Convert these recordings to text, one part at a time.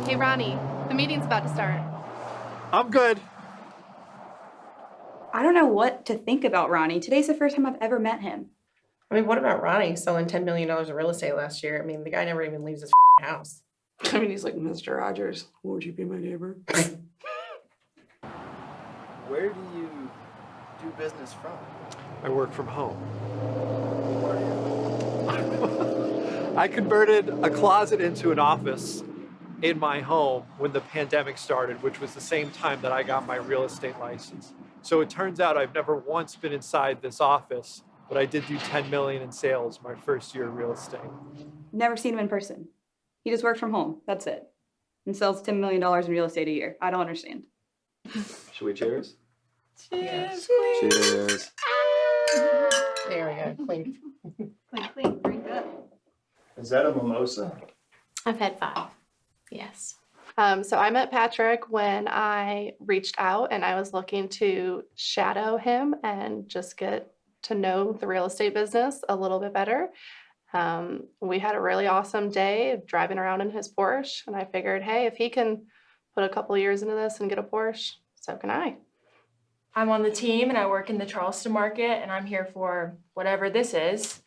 Hey, Ronnie, the meeting's about to start. I'm good. I don't know what to think about Ronnie. Today's the first time I've ever met him. I mean, what about Ronnie selling $10 million of real estate last year? I mean, the guy never even leaves his house. I mean, he's like Mr. Rogers. Won't you be my neighbor? Where do you do business from? I work from home. I converted a closet into an office in my home when the pandemic started, which was the same time that I got my real estate license. So it turns out I've never once been inside this office, but I did do 10 million in sales my first year of real estate. Never seen him in person. He just works from home. That's it. And sells $10 million in real estate a year. I don't understand. Should we cheers? Cheers. Cheers. There we go. Clink. Clean, drink up. Is that a mimosa? I've had 5. Yes. So I met Patrick when I reached out and I was looking to shadow him and just get to know the real estate business a little bit better. We had a really awesome day driving around in his Porsche, and I figured, hey, if he can put a couple of years into this and get a Porsche, so can I. I'm on the team and I work in the Charleston market, and I'm here for whatever this is.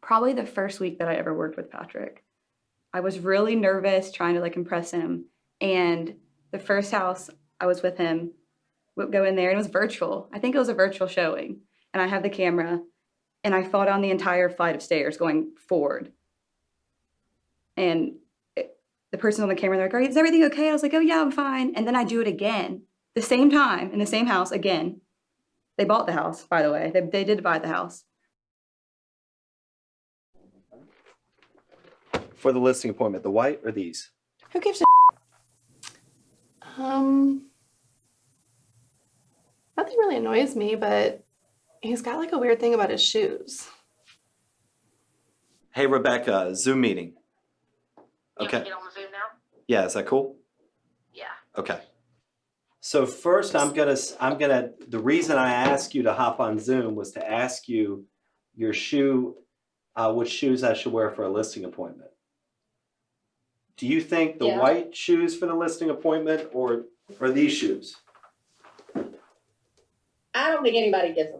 Probably the first week that I ever worked with Patrick. I was really nervous trying to impress him. And the first house I was with him, would go in there and it was virtual. I think it was a virtual showing. And I had the camera and I fell down the entire flight of stairs going forward. And the person on the camera, they're like, is everything okay? I was like, oh yeah, I'm fine. And then I do it again, the same time in the same house again. They bought the house, by the way. They did buy the house. For the listing appointment, the white or these? Who gives a Nothing really annoys me, but he's got a weird thing about his shoes. Hey, Rebecca, Zoom meeting. Okay. You get on the Zoom now? Yeah, is that cool? Yeah. Okay. So first, the reason I asked you to hop on Zoom was to ask you your which shoes I should wear for a listing appointment. Do you think the white shoes for the listing appointment or these shoes? I don't think anybody gives a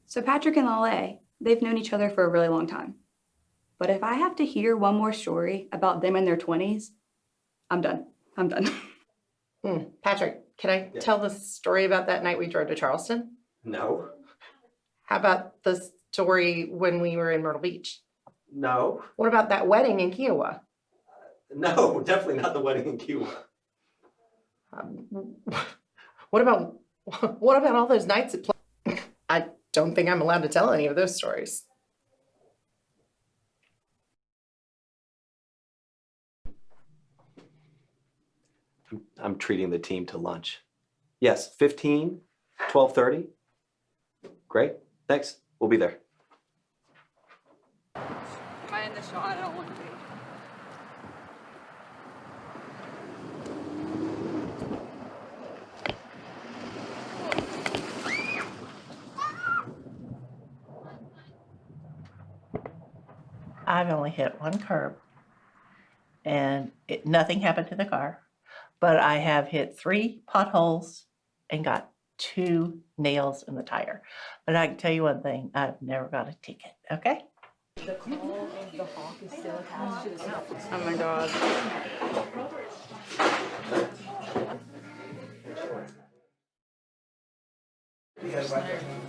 So Patrick and Lawleh, they've known each other for a really long time. But if I have to hear one more story about them in their 20s, I'm done. Patrick, can I tell the story about that night we drove to Charleston? No. How about the story when we were in Myrtle Beach? No. What about that wedding in Kiowa? No, definitely not the wedding in Cuba. What about all those nights at I don't think I'm allowed to tell any of those stories. I'm treating the team to lunch. Yes, 15, 12:30. Great, thanks. We'll be there. Am I in the shot? I don't want to be. I've only hit one curb and nothing happened to the car, but I have hit 3 potholes and got 2 nails in the tire. But I can tell you one thing, I've never got a ticket, okay? The call of the hawk is still attached to the surface. Oh my God.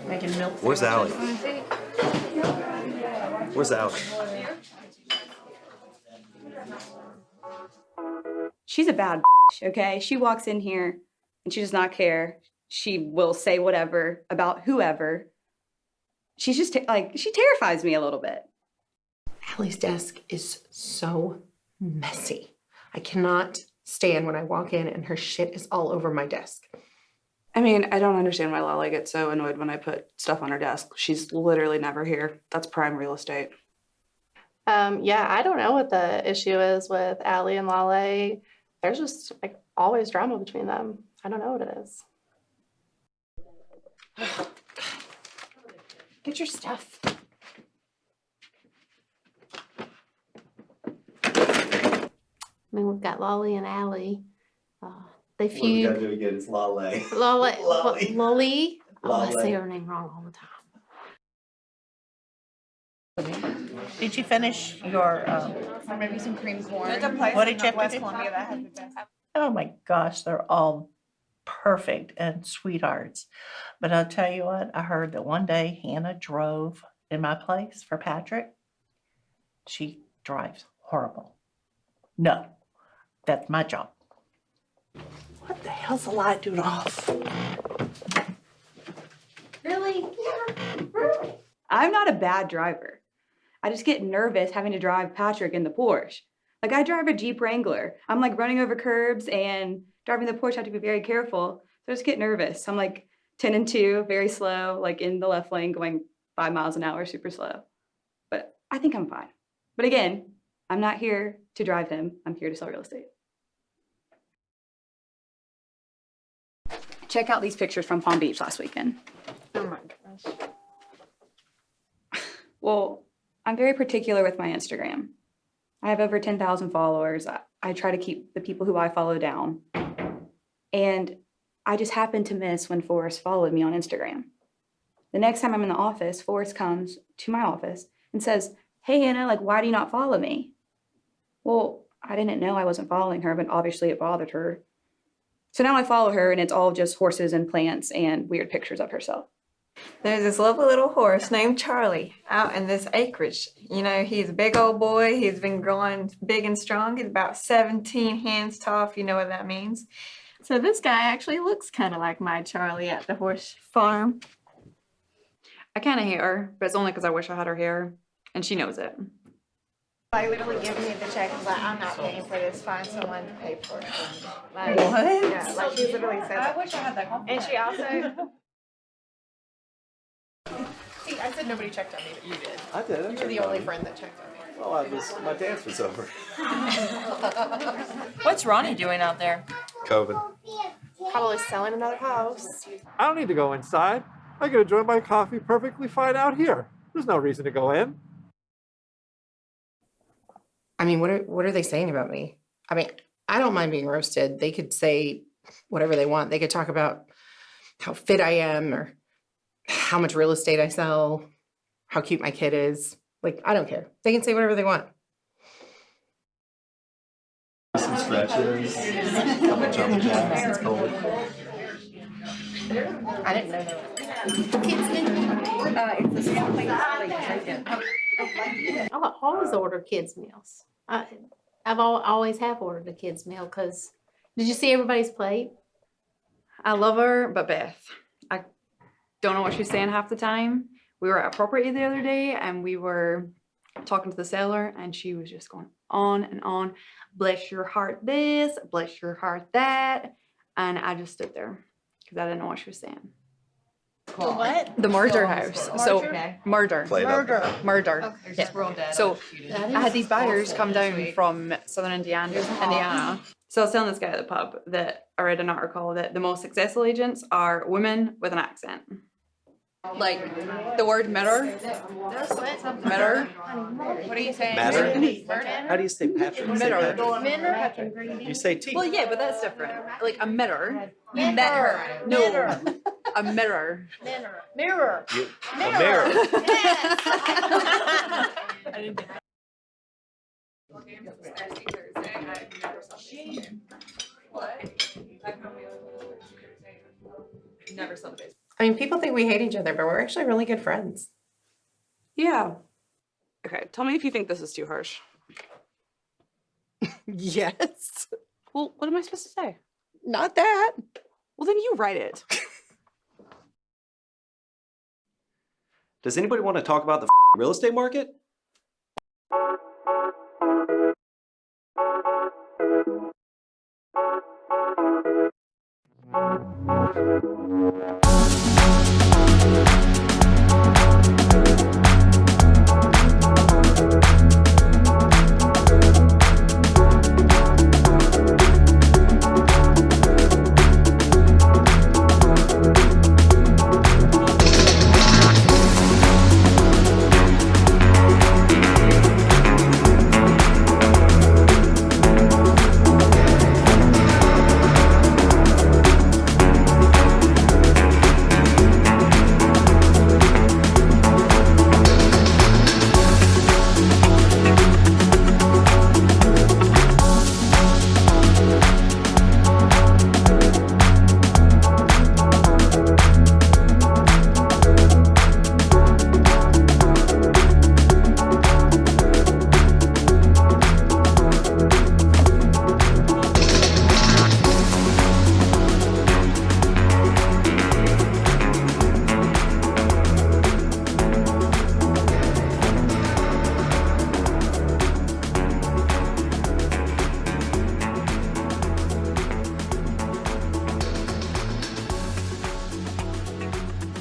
Making milk. Where's Allie? Where's Allie? She's a bad bitch, okay? She walks in here and she does not care. She will say whatever about whoever. She's just she terrifies me a little bit. Allie's desk is so messy. I cannot stand when I walk in and her shit is all over my desk. I mean, I don't understand why Lawleh gets so annoyed when I put stuff on her desk. She's literally never here. That's prime real estate. Yeah, I don't know what the issue is with Allie and Lawleh. There's just always drama between them. I don't know what it is. Get your stuff. I mean, we've got Lawleh and Allie. They What we gotta feud. do again is Lawleh. Lawleh. Lawleh. Oh, I say Lawleh. her name wrong all the time. Did you finish your, Maybe some cream corn. what did you have to do? Oh my gosh, they're all perfect and sweethearts. But I'll tell you what, I heard that one day Hannah drove in my place for Patrick. She drives horrible. No, that's my job. What the hell's the light doing off? Really? I'm not a bad driver. I just get nervous having to drive Patrick in the Porsche. Like I drive a Jeep Wrangler. I'm like running over curbs, and driving the Porsche I have to be very careful. So I just get nervous. I'm like 10 and 2, very slow, like in the left lane going 5 miles an hour, super slow. But I think I'm fine. But again, I'm not here to drive him. I'm here to sell real estate. Check out these pictures from Palm Beach last weekend. Oh my gosh. Well, I'm very particular with my Instagram. I have over 10,000 followers. I try to keep the people who I follow down. And I just happened to miss when Forrest followed me on Instagram. The next time I'm in the office, Forrest comes to my office and says, "Hey, Hannah, like, why do you not follow me?" Well, I didn't know I wasn't following her, but obviously it bothered her. So now I follow her, and it's all just horses and plants and weird pictures of herself. There's this lovely little horse named Charlie out in this acreage. You know, he's a big old boy. He's been growing big and strong. He's about 17 hands tall, if you know what that means. So this guy actually looks kind of like my Charlie at the horse farm. I kind of hate her, but it's only because I wish I had her hair, and she knows it. Like literally giving me the check and like, I'm not paying for this. Find someone to pay for it. Like, What? yeah, like she literally said that. wish I had that And she also See, I said nobody checked on me, but you did. I did. You're the only friend that checked on me. Well, my dance was over. What's Ronnie doing out there? COVID. Probably selling another house. I don't need to go inside. I can enjoy my coffee perfectly fine out here. There's no reason to go in. I mean, what are they saying about me? I mean, I don't mind being roasted. They could say whatever they want. They could talk about how fit I am or how much real estate I sell, how cute my kid is. Like, I don't care. They can say whatever they want. Some stretches, a couple jump jacks. It's cold. I didn't know that. It's the same place. I've always ordered kids' meals. Always have ordered a kids' meal because did you see everybody's plate? I love her, but Beth, I don't know what she's saying half the time. We were at property the other day and we were talking to the seller and she was just going on and on. Bless your heart this, bless your heart that. And I just stood there because I didn't know what she was saying. What? The murder house. So murder. Played up. Murder. Yeah. So I had these buyers come down from southern Indiana. So I was telling this guy at the pub that I read an article that the most successful agents are women with an accent. Like the word mirror. Mirror. what are you saying? Matter? How do you say Patrick? You say Mirror. Patrick. You say T. Well, yeah, but that's different. Like a mirror. You met her. No. A mirror. Mirror. A mirror. Never saw the face. I mean, people think we hate each other, but we're actually really good friends. Yeah. Okay, tell me if you think this is too harsh. Yes. Well, what am I supposed to say? Not that. Well, then you write it. Does anybody want to talk about the real estate market?